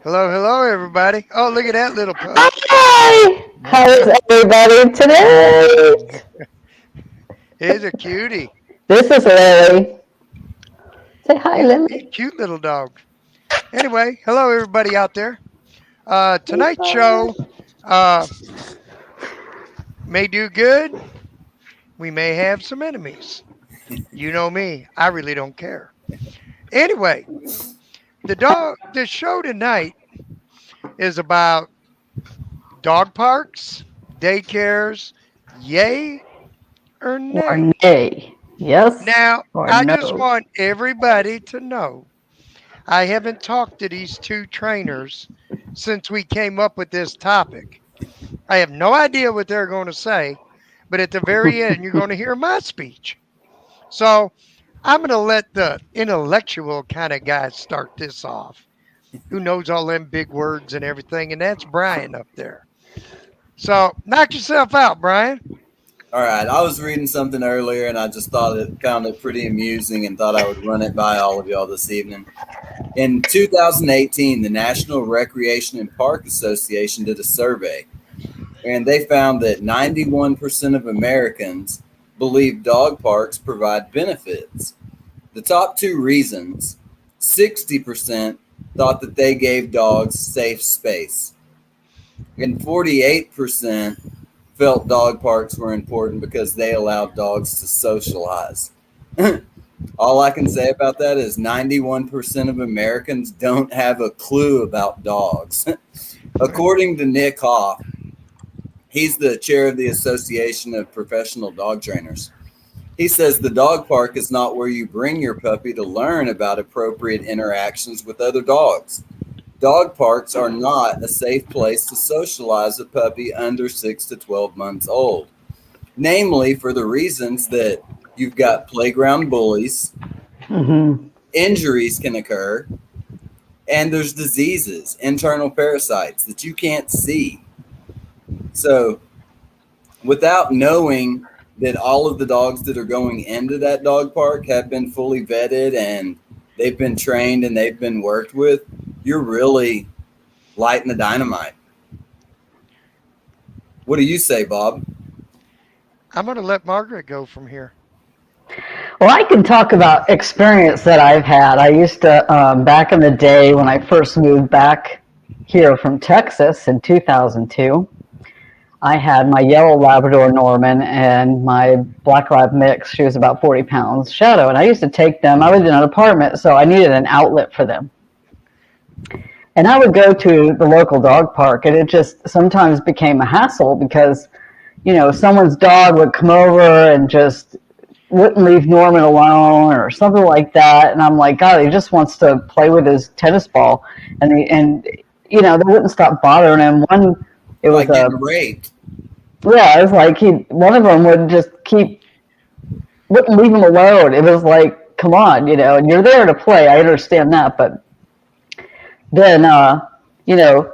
Hello, hello, everybody. Oh, look at that little pup. Hi! How is everybody today? He's a cutie. This is Lily. Say hi, He's Lily. cute little dog. Anyway, hello, everybody out there. Tonight's Hi. show may do good. We may have some enemies. You know me. I really don't care. Anyway, the show tonight is about dog parks, daycares, yay or Or nay. nay. Yes Now, or I just no. want everybody to know I haven't talked to these two trainers since we came up with this topic. I have no idea what they're going to say, but at the very end, you're going to hear my speech. So I'm going to let the intellectual kind of guy start this off, who knows all them big words and everything, and that's Brian up there. So knock yourself out, Brian. All right, I was reading something earlier and I just found it pretty amusing and thought I would run it by all of y'all this evening. In 2018, the National Recreation and Park Association did a survey and they found that 91% of Americans believe dog parks provide benefits. The top two reasons: 60% thought that they gave dogs safe space, and 48% felt dog parks were important because they allowed dogs to socialize. All I can say about that is 91% of Americans don't have a clue about dogs. According to Nick Hoff, he's the chair of the Association of Professional Dog Trainers. He says the dog park is not where you bring your puppy to learn about appropriate interactions with other dogs. Dog parks are not a safe place to socialize a puppy under 6 to 12 months old, namely for the reasons that you've got playground bullies, Mm-hmm. injuries can occur, and there's diseases, internal parasites that you can't see. So, without knowing that all of the dogs that are going into that dog park have been fully vetted and they've been trained and they've been worked with, you're really lighting the dynamite. What do you say, Bob? I'm going to let Margaret go from here. Well, I can talk about experience that I've had. I used to, back in the day when I first moved back here from Texas in 2002, I had my yellow Labrador Norman and my black lab mix. She was about 40 pounds, Shadow. And I used to take them. I was in an apartment, so I needed an outlet for them. And I would go to the local dog park, and it just sometimes became a hassle because, someone's dog would come over and just wouldn't leave Norman alone or something like that. And I'm like, God, he just wants to play with his tennis ball. They wouldn't stop bothering him. It was like getting raped. Yeah, it was like one of them would just wouldn't leave him alone. It was like, come on, and you're there to play. I understand that, but then,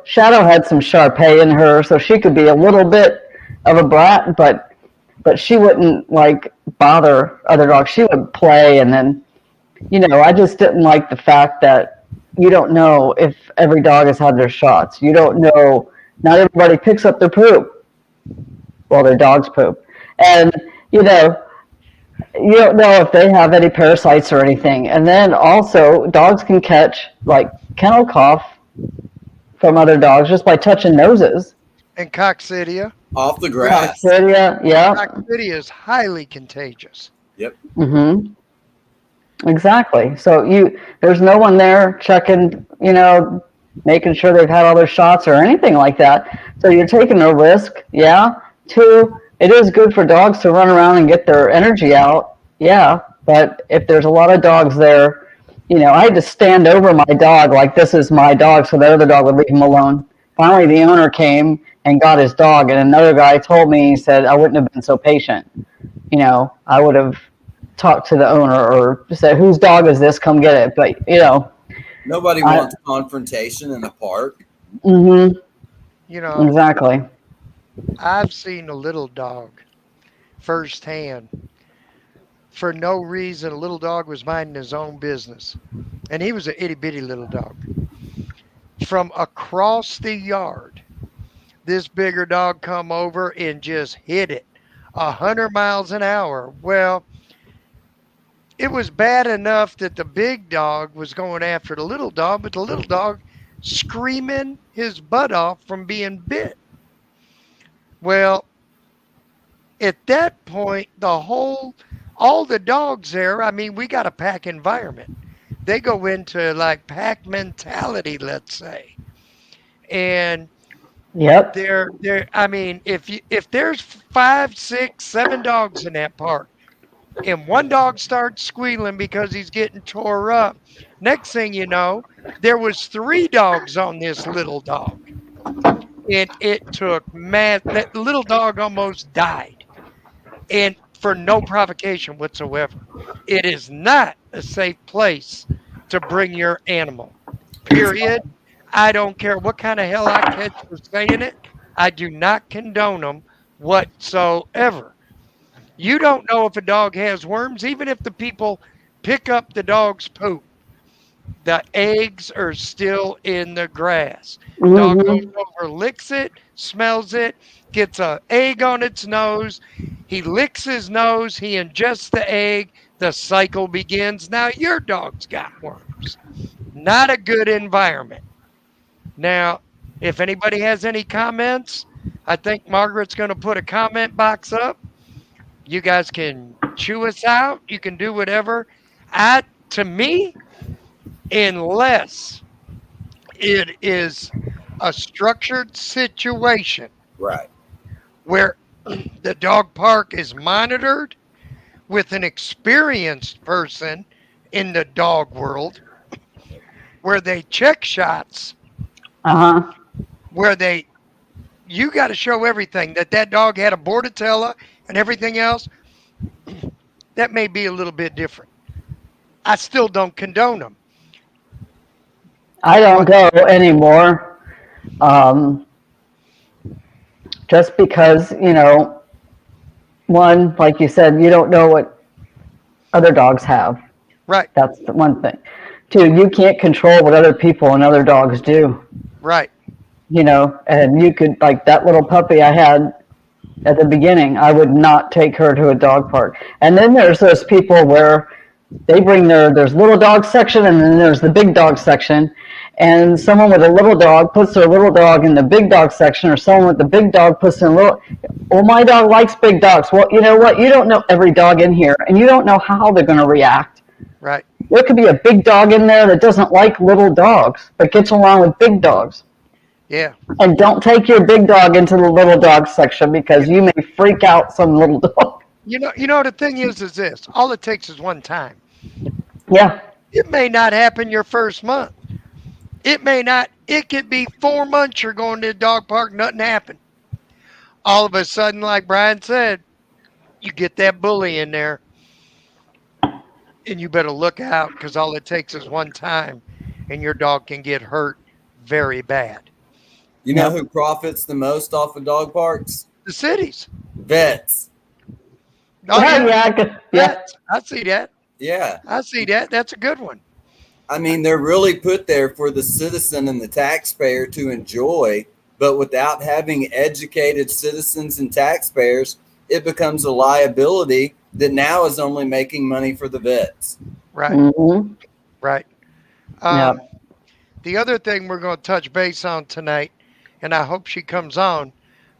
Shadow had some Shar-Pei in her, so she could be a little bit of a brat, but she wouldn't like bother other dogs. She would play, and then, I just didn't like the fact that you don't know if every dog has had their shots. You don't know. Not everybody picks up their poop. Well, their dog's poop, and you don't know if they have any parasites or anything. And then also, dogs can catch like kennel cough from other dogs just by touching noses. And coccidia. Off the grass. Coccidia, yeah. Coccidia is highly contagious. Yep. Mm-hmm. Exactly. So there's no one there checking, making sure they've had all their shots or anything like that. So you're taking a risk, yeah. 2, it is good for dogs to run around and get their energy out, yeah. But if there's a lot of dogs there, I had to stand over my dog like this is my dog, so the other dog would leave him alone. Finally, the owner came and got his dog, and another guy told me, he said, I wouldn't have been so patient. I would have talked to the owner or said, whose dog is this? Come get it. But, Nobody wants confrontation in a park. Mm-hmm. Exactly. Exactly. I've seen a little dog firsthand. For no reason, a little dog was minding his own business. And he was an itty bitty little dog. From across the yard, this bigger dog come over and just hit it 100 miles an hour. Well, it was bad enough that the big dog was going after the little dog, but the little dog screaming his butt off from being bit. Well, at that point, all the dogs there, I mean, we got a pack environment. They go into like pack mentality, let's say. And Yep. I mean, if there's 5, 6, 7 dogs in that park, and one dog starts squealing because he's getting tore up, next thing you know, there was 3 dogs on this little dog. And it took that little dog almost died. And for no provocation whatsoever. It is not a safe place to bring your animal. Period. I don't care what kind of hell I catch for saying it. I do not condone them whatsoever. You don't know if a dog has worms, even if the people pick up the dog's poop. The eggs are still in the grass. Dog goes over, licks it, smells it, gets an egg on its nose. He licks his nose, he ingests the egg, the cycle begins. Now your dog's got worms. Not a good environment. Now, if anybody has any comments, I think Margaret's going to put a comment box up. You guys can chew us out. You can do whatever. To me, unless it is a structured situation, right, where the dog park is monitored with an experienced person in the dog world, where they check shots, where you got to show everything, that dog had a bordetella and everything else, that may be a little bit different. I still don't condone them. I don't go anymore. Just because, one, like you said, you don't know what other dogs have. Right. That's the one thing. 2, you can't control what other people and other dogs do. Right. And you could, like that little puppy I had at the beginning, I would not take her to a dog park. And then there's those people where They bring there's little dog section and then there's the big dog section. And someone with a little dog puts their little dog in the big dog section, or someone with the big dog puts in little. Well, my dog likes big dogs. Well, you know what? You don't know every dog in here, and you don't know how they're going to react. Right. There could be a big dog in there that doesn't like little dogs, but gets along with big dogs. Yeah. And don't take your big dog into the little dog section Yeah. because you may freak out some little dog. The thing is this. All it takes is one time. Yeah. It may not happen your first month. It may not. It could be 4 months you're going to the dog park, nothing happened. All of a sudden, like Brian said, you get that bully in there, and you better look out because all it takes is one time, and your dog can get hurt very bad. You know Yep. who profits the most off of dog parks? The cities. Vets. Oh Yeah, yeah, yeah, yeah. I see that. Yeah. I see that. That's a good one. I mean, they're really put there for the citizen and the taxpayer to enjoy, but without having educated citizens and taxpayers, it becomes a liability that now is only making money for the vets. Right. Mm-hmm. Right. Yeah. Um, the other thing we're going to touch base on tonight, and I hope she comes on.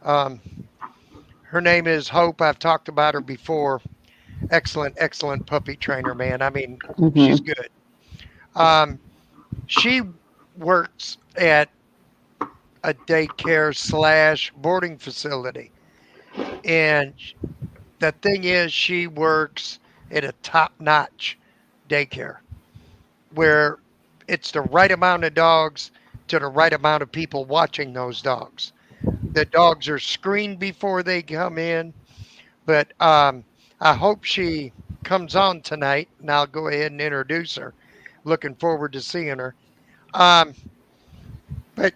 Um, her name is Hope. I've talked about her before. Excellent, excellent puppy trainer, man. I mean, she's Mm-hmm. good. Um, she works at a daycare slash boarding facility. And the thing is, she works at a top notch daycare where it's the right amount of dogs to the right amount of people watching those dogs. The dogs are screened before they come in, but I hope she comes on tonight, and I'll go ahead and introduce her. Looking forward to seeing her. Um, but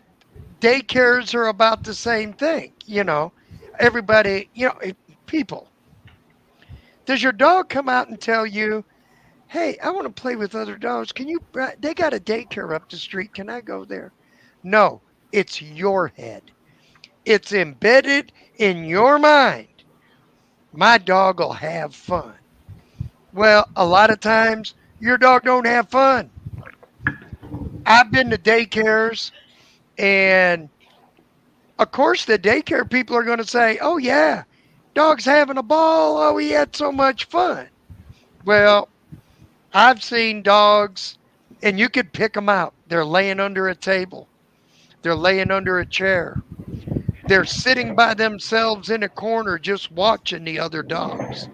daycares are about the same thing, Everybody, people. Does your dog come out and tell you, "Hey, I want to play with other dogs. Can you? They got a daycare up the street. Can I go there?" No, it's your head. It's embedded in your mind. My dog will have fun. Well, a lot of times your dog don't have fun. I've been to daycares, and of course the daycare people are going to say, "Oh yeah, dog's having a ball. Oh, he had so much fun." Well, I've seen dogs, and you could pick them out. They're laying under a table. They're laying under a chair. They're sitting by themselves in a corner just watching the other dogs.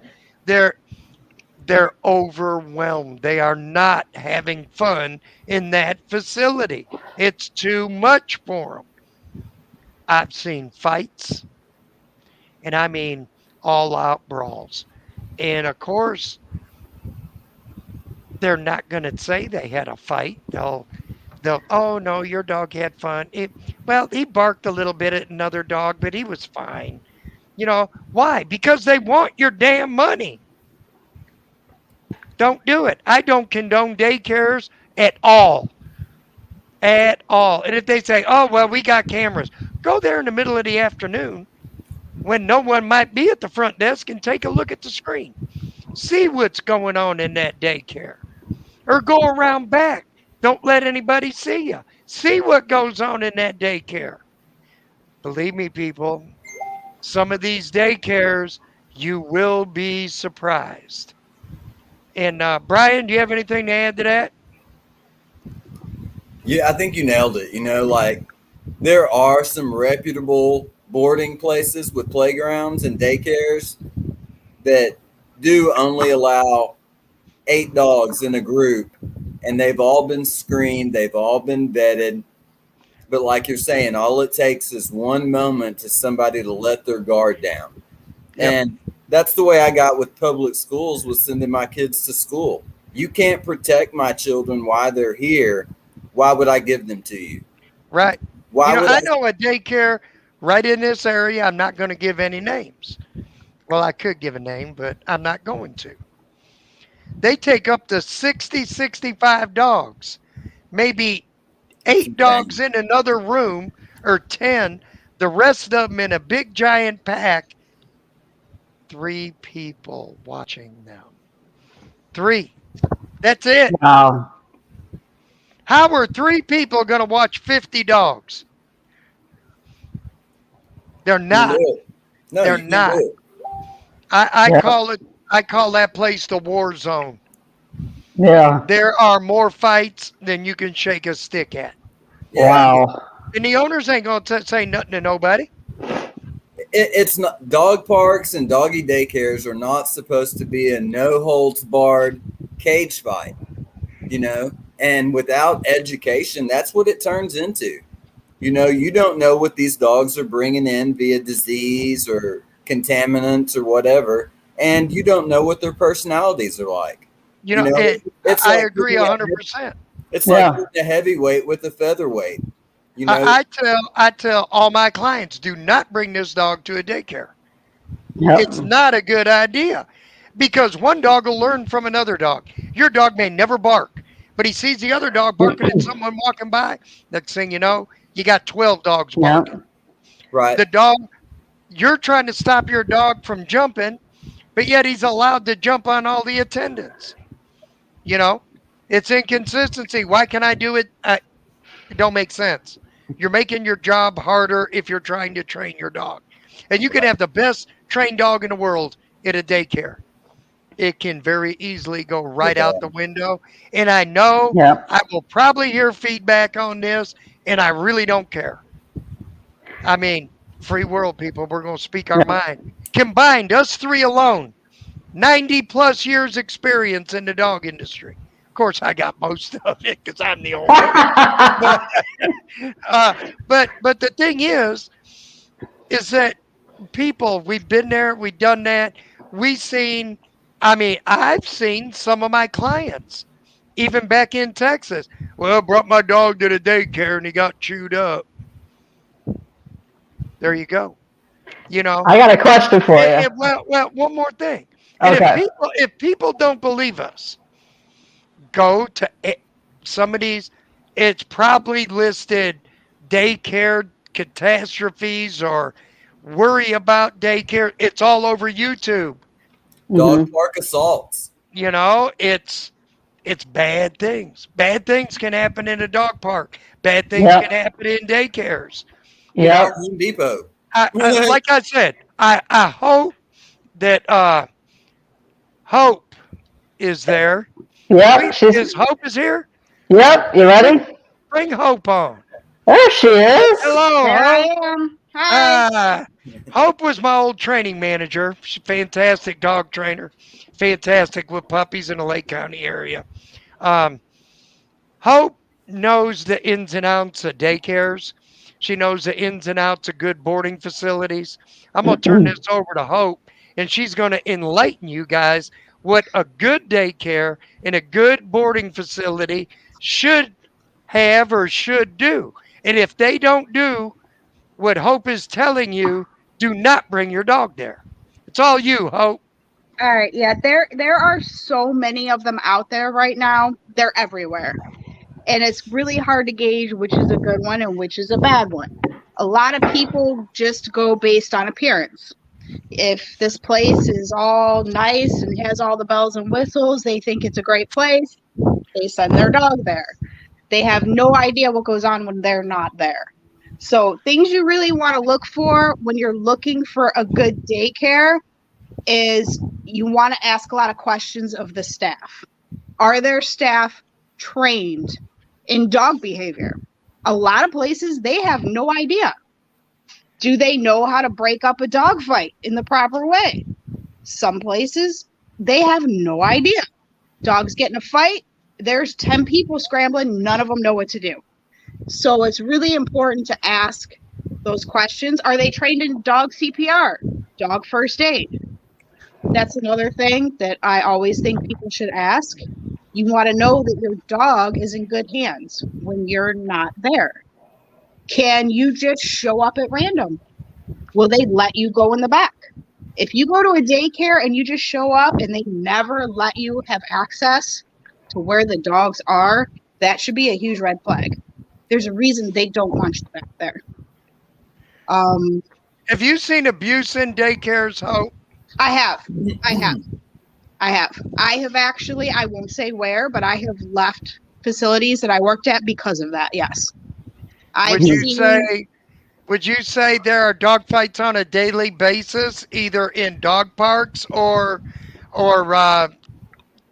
They're they're overwhelmed. They are not having fun in that facility. It's too much for them. I've seen fights, and I mean all out brawls. And of course, they're not going to say they had a fight. They'll, oh no, your dog had fun. Well, he barked a little bit at another dog, but he was fine. Why? Because they want your damn money. Don't do it. I don't condone daycares at all. At all. And if they say, "Oh, well, we got cameras," go there in the middle of the afternoon when no one might be at the front desk and take a look at the screen. See what's going on in that daycare. Or go around back. Don't let anybody see you. See what goes on in that daycare. Believe me, people, some of these daycares, you will be surprised. And Brian, do you have anything to add to that? Yeah, I think you nailed it. Like there are some reputable boarding places with playgrounds and daycares that do only allow 8 dogs in a group, and they've all been screened, they've all been vetted. But like you're saying, all it takes is one moment to somebody to let their guard down. Yep. And that's the way I got with public schools, was sending my kids to school. You can't protect my children while they're here. Why would I give them to you? Right. Why would I? I know a daycare right in this area. I'm not going to give any names. Well, I could give a name, but I'm not going to. They take up to 60, 65 dogs, maybe That's 8 dogs insane. in another room, or 10, the rest of them in a big giant pack, 3 people watching them. 3. That's it. Wow. How are three people going to watch 50 dogs? They're You do not. it. No, They're you can do not. it. I Yep. call it. I call that place the war zone. Yeah. There are more fights than you can shake a stick at, Yeah, Wow. and the owners ain't going to say nothing to nobody. it's not dog parks and doggy daycares are not supposed to be a no holds barred cage fight, you know. And without education, that's what it turns into. You know, you don't know what these dogs are bringing in via disease or contaminants or whatever, and you don't know what their personalities are like. You You know, know, it's I like agree putting 100%. it's like Yeah. putting a heavyweight with a featherweight. You know, I tell all my clients, do not bring this dog to a daycare. It's Yep. not a good idea because one dog will learn from another dog. Your dog may never bark, but he sees the other dog barking at someone walking by. Next thing you know, you got 12 dogs barking. Yep. right? The dog, you're trying to stop your dog from jumping, but yet he's allowed to jump on all the attendants. You know, it's inconsistency. Why can I do it? It don't make sense. You're making your job harder if you're trying to train your dog. And you can have the best trained dog in the world at a daycare. It can very easily go right out the window. And I know Yep. I will probably hear feedback on this, and I really don't care. I mean, free world people, we're going to speak our Yep. mind. Combined, us three alone, 90 plus years experience in the dog industry. Of course, I got most of it because I'm the owner. But uh, but the thing is that people, we've been there, we've done that, we've seen. I mean, I've seen some of my clients, even back in Texas. Well, brought my dog to the daycare and he got chewed up. There you go. You know, I got a question for you. well, one more thing. And if Okay. people don't believe us, go to some of these. It's probably listed daycare catastrophes or worry about daycare. It's all over YouTube. Dog Hmm. park assaults. You know, it's bad things. Bad things can happen in a dog park. Bad things can Yep. happen in daycares. You Or know, Yep. Home Depot. like I said, I hope that Hope is there. Yep. She's. Is Hope is here? Yep. You Bring ready? bring Hope on. There she is. Hello, There Hope. I am. Hi. Ah, Hope was my old training manager. She's a fantastic dog trainer, fantastic with puppies in the Lake County area. Um, Hope knows the ins and outs of daycares. She knows the ins and outs of good boarding facilities. I'm going to turn this over to Hope, and she's going to enlighten you guys what a good daycare and a good boarding facility should have or should do. And if they don't do what Hope is telling you, do not bring your dog there. It's all you, Hope. All right. Yeah, there are so many of them out there right now. They're everywhere. And it's really hard to gauge which is a good one and which is a bad one. A lot of people just go based on appearance. If this place is all nice and has all the bells and whistles, they think it's a great place. They send their dog there. They have no idea what goes on when they're not there. So, things you really want to look for when you're looking for a good daycare is you want to ask a lot of questions of the staff. Are their staff trained in dog behavior? A lot of places they have no idea. Do they know how to break up a dog fight in the proper way? Some places they have no idea. Dogs get in a fight, there's 10 people scrambling, none of them know what to do. So it's really important to ask those questions. Are they trained in dog CPR, dog first aid? That's another thing that I always think people should ask. You want to know that your dog is in good hands when you're not there. Can you just show up at random? Will they let you go in the back? If you go to a daycare and you just show up and they never let you have access to where the dogs are, that should be a huge red flag. There's a reason they don't want you back there. Have you seen abuse in daycares, Hope? I have. I have. I have actually, I won't say where, but I have left facilities that I worked at because of that. Yes. I've Would you seen say would you say there are dog fights on a daily basis, either in dog parks or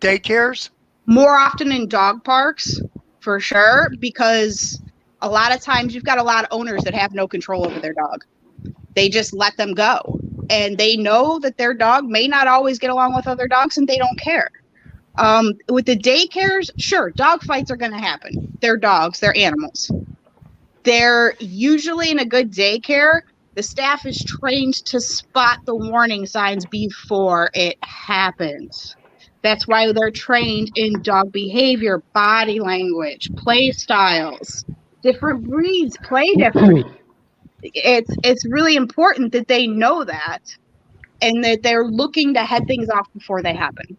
daycares? more often in dog parks for sure, because a lot of times you've got a lot of owners that have no control over their dog. They just let them go. And they know that their dog may not always get along with other dogs and they don't care. With the daycares, sure, dog fights are going to happen. They're dogs, they're animals. They're usually in a good daycare. The staff is trained to spot the warning signs before it happens. That's why they're trained in dog behavior, body language, play styles. Different breeds play different. It's really important that they know that and that they're looking to head things off before they happen.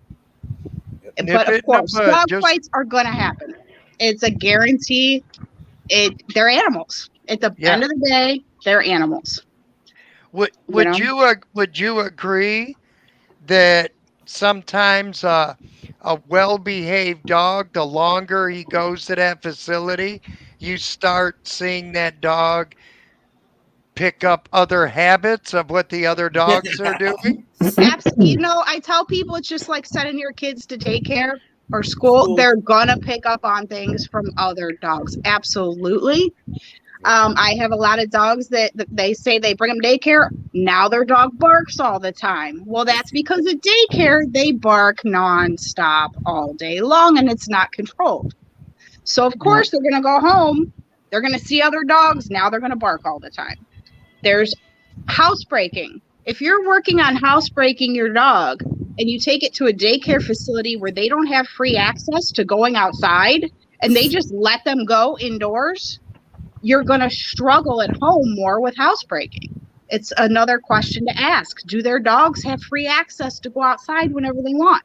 But of course, dog fights are going to happen. It's a guarantee. They're animals. At the end of the day, they're animals. Would you agree that sometimes a well-behaved dog, the longer he goes to that facility, you start seeing that dog pick up other habits of what the other dogs are doing? Absolutely. I tell people it's just like sending your kids to daycare or school. They're gonna pick up on things from other dogs. Absolutely. I have a lot of dogs that they say they bring them daycare. Now their dog barks all the time. Well, that's because at daycare they bark nonstop all day long and it's not controlled. So of course they're gonna go home. They're gonna see other dogs. Now they're gonna bark all the time. There's housebreaking. If you're working on housebreaking your dog and you take it to a daycare facility where they don't have free access to going outside and they just let them go indoors, you're going to struggle at home more with housebreaking. It's another question to ask. Do their dogs have free access to go outside whenever they want?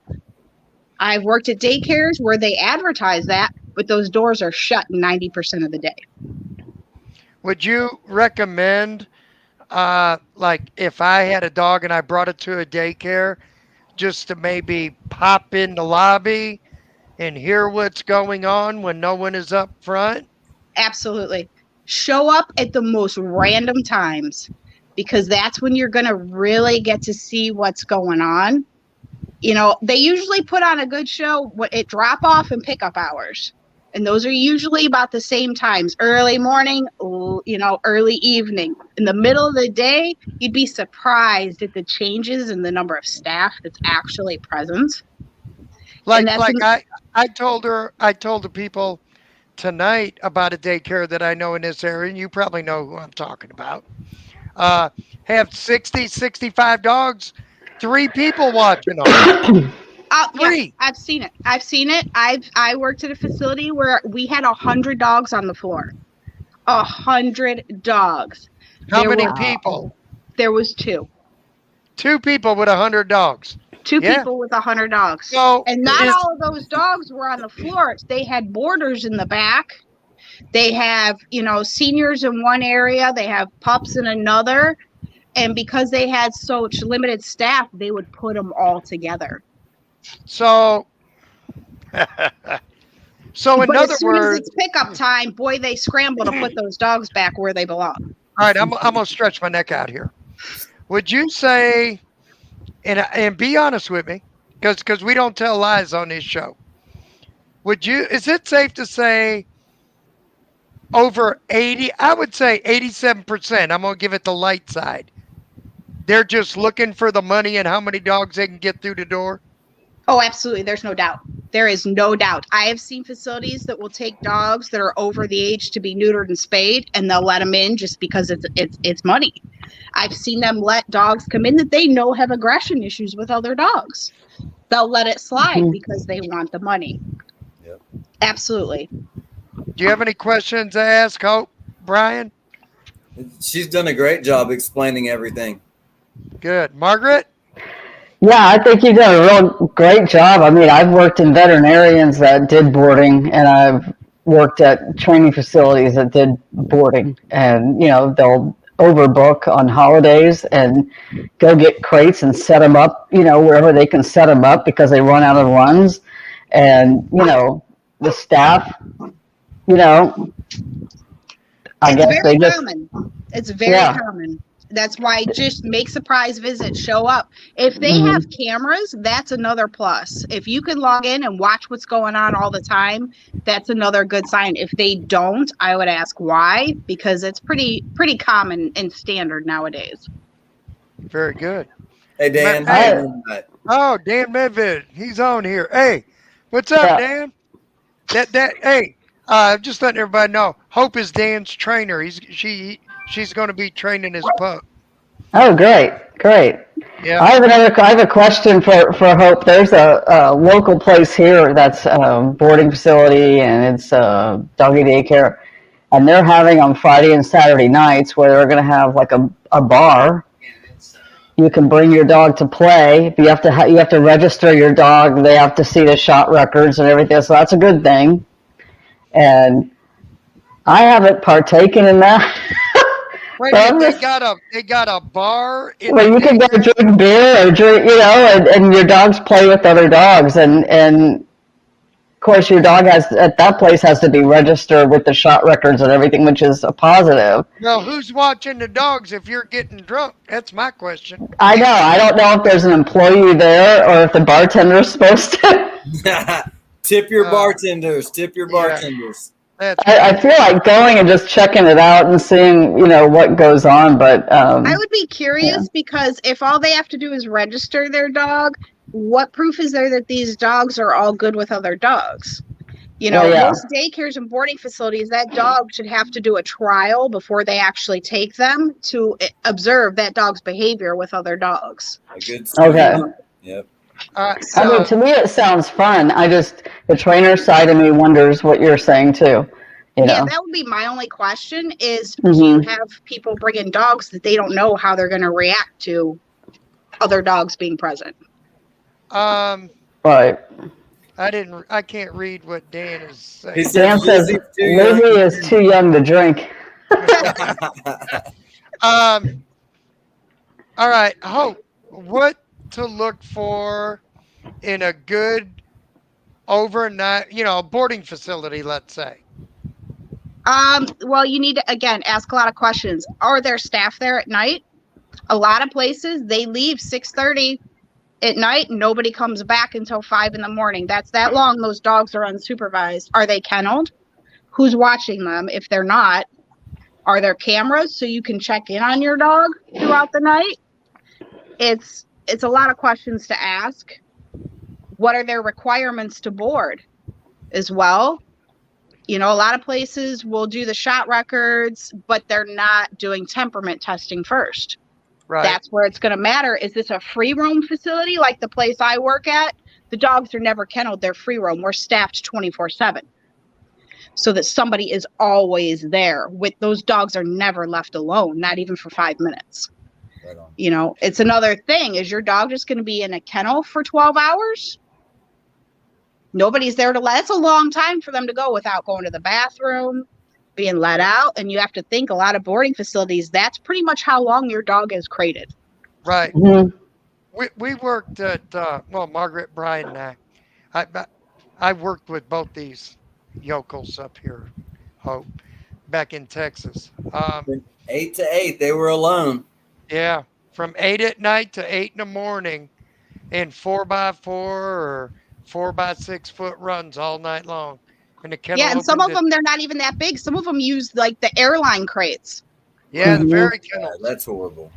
I've worked at daycares where they advertise that, but those doors are shut 90% of the day. Would you recommend, like if I had a dog and I brought it to a daycare, just to maybe pop in the lobby and hear what's going on when no one is up front? Absolutely. Show up at the most random times because that's when you're going to really get to see what's going on. They usually put on a good show at drop off and pickup hours. And those are usually about the same times, early morning, early evening. In the middle of the day, you'd be surprised at the changes in the number of staff that's actually present. I told the people tonight about a daycare that I know in this area, and you probably know who I'm talking about. Have 60, 65 dogs, 3 people watching them. Yeah, I've seen it. I worked at a facility where we had 100 dogs on the floor. 100 dogs. How many people? There was 2. 2 people with 100 dogs. 2 people with 100 dogs. And not all of those dogs were on the floor. They had boarders in the back. They have, seniors in one area. They have pups in another. And because they had such limited staff, they would put them all together. So in other as soon words, as it's pickup time, boy, they scramble to put those dogs back where they belong. All right, I'm gonna stretch my neck out here. Would you say, and be honest with me, because we don't tell lies on this show. Is it safe to say over 80? I would say 87%. I'm gonna give it the light side. They're just looking for the money and how many dogs they can get through the door. Oh, absolutely. There's no doubt. There is no doubt. I have seen facilities that will take dogs that are over the age to be neutered and spayed, and they'll let them in just because it's money. I've seen them let dogs come in that they know have aggression issues with other dogs. They'll let it slide because they want the money. Yep. Absolutely. Do you have any questions to ask, Hope, Brian? She's done a great job explaining everything. Good. Margaret? Yeah, I think you've done a real great job. I mean, I've worked in veterinarians that did boarding, and I've worked at training facilities that did boarding. And, overbook on holidays and go get crates and set them up, wherever they can set them up because they run out of runs. And, the staff, you know, I It's guess they very just, common. It's very yeah. common. That's why just make surprise visits, show up. If they Mhm. have cameras, that's another plus. If you can log in and watch what's going on all the time, that's another good sign. If they don't, I would ask why, because it's pretty common and standard nowadays. Very good. Hey Dan, Hey, I, oh, Dan Medved, he's on here. Hey, what's up, yeah. Dan? Hey, just letting everybody know. Hope is Dan's trainer. She's going to be training his pup. Oh, great, great. Yeah. I have a question for Hope. There's a local place here that's a boarding facility, and it's Doggy Daycare, and they're having on Friday and Saturday nights where they're going to have like a bar. You can bring your dog to play. But you have to register your dog. They have to see the shot records and everything. So that's a good thing. And I haven't partaken in that. Wait So a I'm minute, just they got a bar in Well, the you can go daycare? drink beer or drink, and your dogs play with other dogs, and of course your dog has at that place has to be registered with the shot records and everything, which is a positive. Well, who's watching the dogs if you're getting drunk? That's my question. I know. I don't know if there's an employee there or if the bartender is supposed to. tip your Uh, bartenders. Tip your yeah, bartenders. that's I crazy. feel like going and just checking it out and seeing, what goes on, but I would be yeah. curious because if all they have to do is register their dog, what proof is there that these dogs are all good with other dogs? Well, yeah. Most daycares and boarding facilities, that dog should have to do a trial before they actually take them to observe that dog's behavior with other dogs. A good Okay. screen. Yep. I mean, to me, it sounds fun. The trainer side of me wonders what you're saying too. Yeah, that would be my only question is, do Mhm. you have people bring in dogs that they don't know how they're going to react to other dogs being present? Right. I can't read what Dan is He saying. said Dan says Lizzie's too young. Lizzie is too young to drink. All right, Hope, what to look for in a good overnight, boarding facility, let's say. Well, you need to, again, ask a lot of questions. Are there staff there at night? A lot of places, they leave 6:30 at night. Nobody comes back until 5 in the morning. That's that long. Those dogs are unsupervised. Are they kenneled? Who's watching them? If they're not, are there cameras so you can check in on your dog throughout the night? It's a lot of questions to ask. What are their requirements to board as well? A lot of places will do the shot records, but they're not doing temperament testing first. Right. That's where it's going to matter. Is this a free roam facility like the place I work at? The dogs are never kenneled. They're free roam. We're staffed 24/7 so that somebody is always there. With those dogs are never left alone, not even for 5 minutes. Right on. It's another thing. Is your dog just going to be in a kennel for 12 hours? Nobody's there to that's a long time for them to go without going to the bathroom, being let out. And you have to think a lot of boarding facilities, that's pretty much how long your dog is crated. Right. Mhm. We worked at, Margaret, Brian, and I worked with both these yokels up here, Hope, back in Texas. From 8 to 8, they were alone. Yeah, from 8 at night to 8 in the morning in 4x4 or 4x6 foot runs all night long. And the kennel Yeah, and some of opened them, they're not even that big. Some of them use like the airline crates. Yeah, the Mhm. very Yeah, kennel. that's horrible.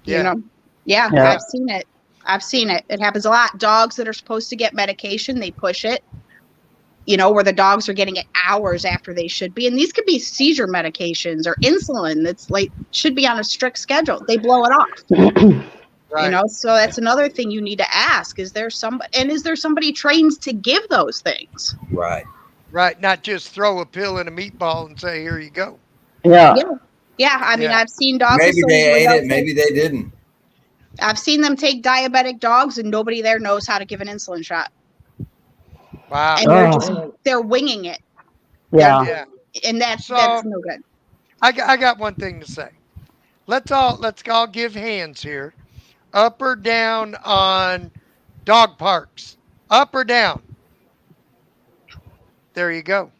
Yeah. Yeah, Yeah. I've seen it. It happens a lot. Dogs that are supposed to get medication, they push it. Where the dogs are getting it hours after they should be. And these could be seizure medications or insulin that's should be on a strict schedule. They blow it off. Right. So that's another thing you need to ask. Is there somebody trained to give those things? Right. Right. Not just throw a pill in a meatball and say, here you go. Yeah. Yeah. I mean, Yeah. I've seen dogs. Maybe they ate it, maybe they didn't. I've seen them take diabetic dogs and nobody there knows how to give an insulin shot. Wow. And they're winging it. Yeah. Yeah. And that's So- no good. I got one thing to say. let's all give hands here. Up or down on dog parks? Up or down? There you go.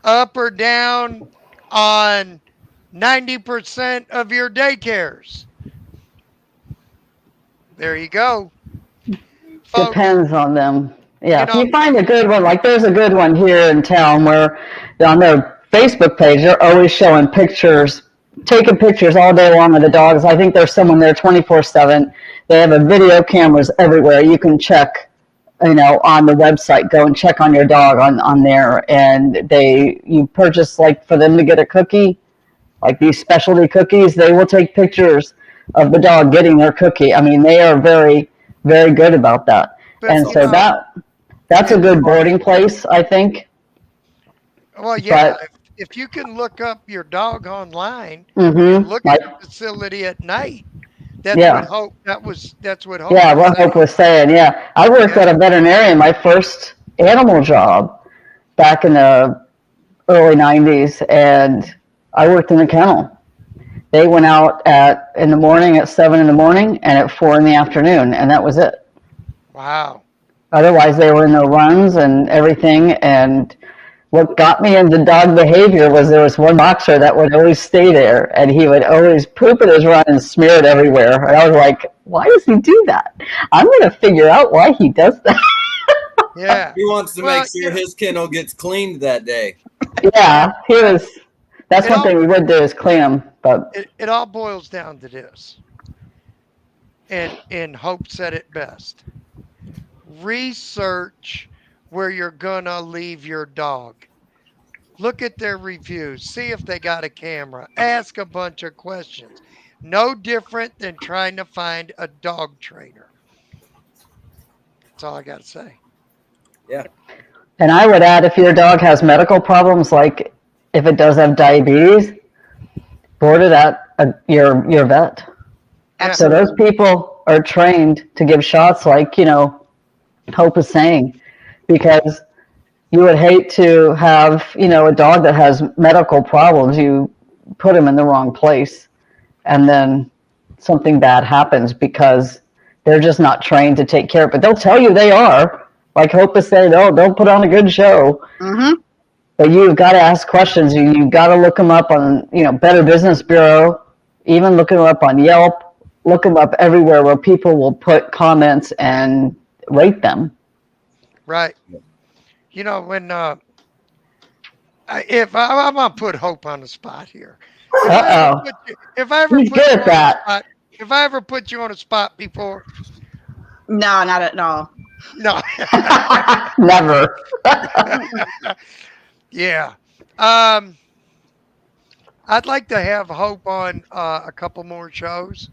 Up or down on 90% of your daycares? There you go. Folks, Depends on them. Yeah, you if know, you find a good one, like there's a good one here in town where on their Facebook page they're always showing pictures, taking pictures all day long of the dogs. I think there's someone there 24/7. They have a video cameras everywhere. You can check, on the website. Go and check on your dog on there, and you purchase like for them to get a cookie, like these specialty cookies. They will take pictures of the dog getting their cookie. I mean, they are very, very good about that. but And so that's a it's good boarding place, I think. well, yeah. But If you can look up your dog online and mm-hmm, look at like the facility at night, that's what yeah, Hope. That's what Hope yeah. was What saying. Hope was saying, yeah. I worked Yeah. at a veterinarian, my first animal job back in the early '90s, and I worked in the kennel. They went out in the morning at 7 in the morning and at 4 in the afternoon, and that was it. Wow. Otherwise, they were in the runs and everything. And what got me into dog behavior was there was one boxer that would always stay there, and he would always poop in his run and smear it everywhere. And I was like, why does he do that? I'm going to figure out why he does that. Yeah. He wants to Well, make sure his kennel gets cleaned that day. Yeah, he was. That's it one all thing we would do is clean them. But it all boils down to this. And Hope said it best. Research where you're gonna leave your dog. Look at their reviews. See if they got a camera. Ask a bunch of questions. No different than trying to find a dog trainer. That's all I got to say. Yeah. and I would add if your dog has medical problems, like if it does have diabetes, board it at your vet. Yeah. So those people are trained to give shots, like Hope is saying, because you would hate to have a dog that has medical problems. You put him in the wrong place, and then something bad happens because they're just not trained to take care of it. They'll tell you they are, like Hope is saying, oh, they'll put on a good show. Mm-hmm. But you've got to ask questions. You've got to look them up on, Better Business Bureau, even look them up on Yelp, look them up everywhere where people will put comments and rate them. Right. When I'm gonna put Hope on the spot here. Uh-oh. If I ever He's put good you at on that. the spot, if I ever put you on a spot before, No, not at all. no. Never. Yeah. I'd like to have Hope on a couple more shows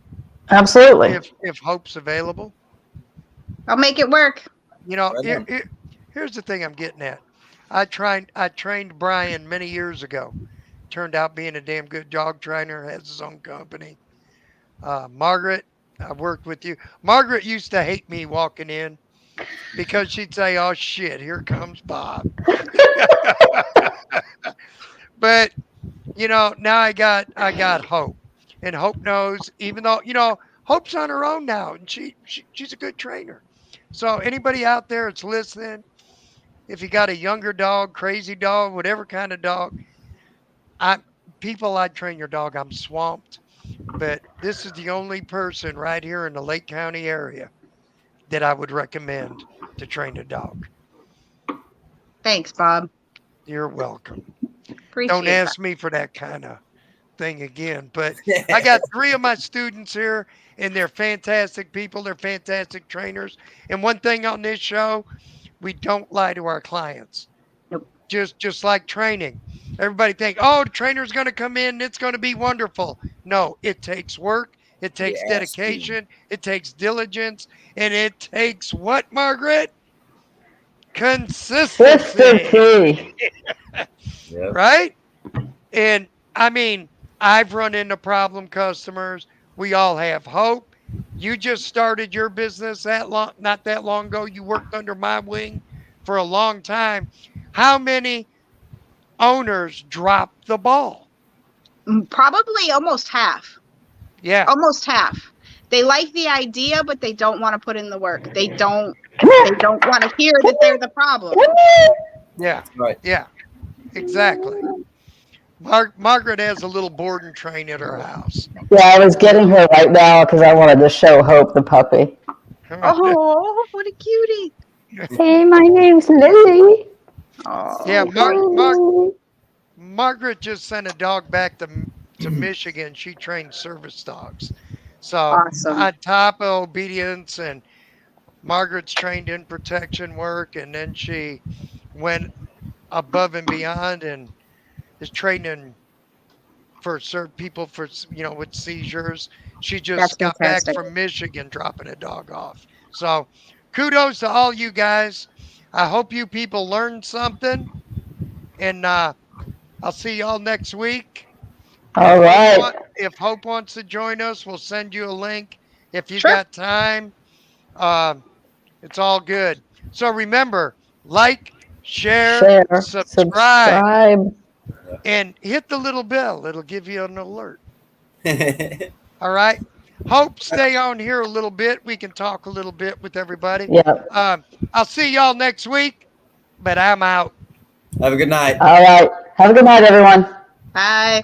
Absolutely. if Hope's available. I'll make it work. Right on. Here's the thing I'm getting at. I trained Brian many years ago. Turned out being a damn good dog trainer. Has his own company. Margaret, I worked with you. Margaret used to hate me walking in because she'd say, "Oh shit, here comes Bob." But now I got Hope, and Hope knows. Even though Hope's on her own now, and she's a good trainer. So anybody out there that's listening, if you got a younger dog, crazy dog, whatever kind of dog, I'd train your dog. I'm swamped, but this is the only person right here in the Lake County area that I would recommend to train a dog. Thanks, Bob. You're welcome. Appreciate Don't that. ask me for that kind of thing again. But I got 3 of my students here, and they're fantastic people. They're fantastic trainers. And one thing on this show, we don't lie to our clients. Nope. Just like training. Everybody think, oh, the trainer's going to come in, it's going to be wonderful. No, it takes work. It takes Yes, dedication. It takes diligence. And it takes what, Margaret? Consistency. Yep. Right? And I mean, I've run into problem customers. We all have. Hope. You just started your business not that long ago. You worked under my wing for a long time. How many owners drop the ball? Probably almost half. Yeah. Almost half. They like the idea, but they don't want to put in the work. They don't. Come here. They don't want to hear that they're the problem. Come here. Yeah. Right. Yeah. Exactly. Margaret has a little board and train at her house. Yeah, I was getting her right now because I wanted to show Hope the puppy. Oh, what a cutie! Hey, my name's Lily. Oh, Yeah, Lily. Margaret just sent a dog back to Michigan. She trained service dogs. So awesome. on top of obedience, and Margaret's trained in protection work, and then she went above and beyond and is training for certain people for with seizures. She just That's got fantastic. back from Michigan dropping a dog off. So kudos to all you guys. I hope you people learned something, and I'll see y'all next week. All right. If Hope wants to join us, we'll send you a link if you Sure. got time. It's all good. So remember, like, share, subscribe, and hit the little bell. It'll give you an alert. All right. Hope, stay on here a little bit. We can talk a little bit with everybody. Yeah. I'll see y'all next week, but I'm out. Have a good night. All right. Have a good night, everyone. Bye.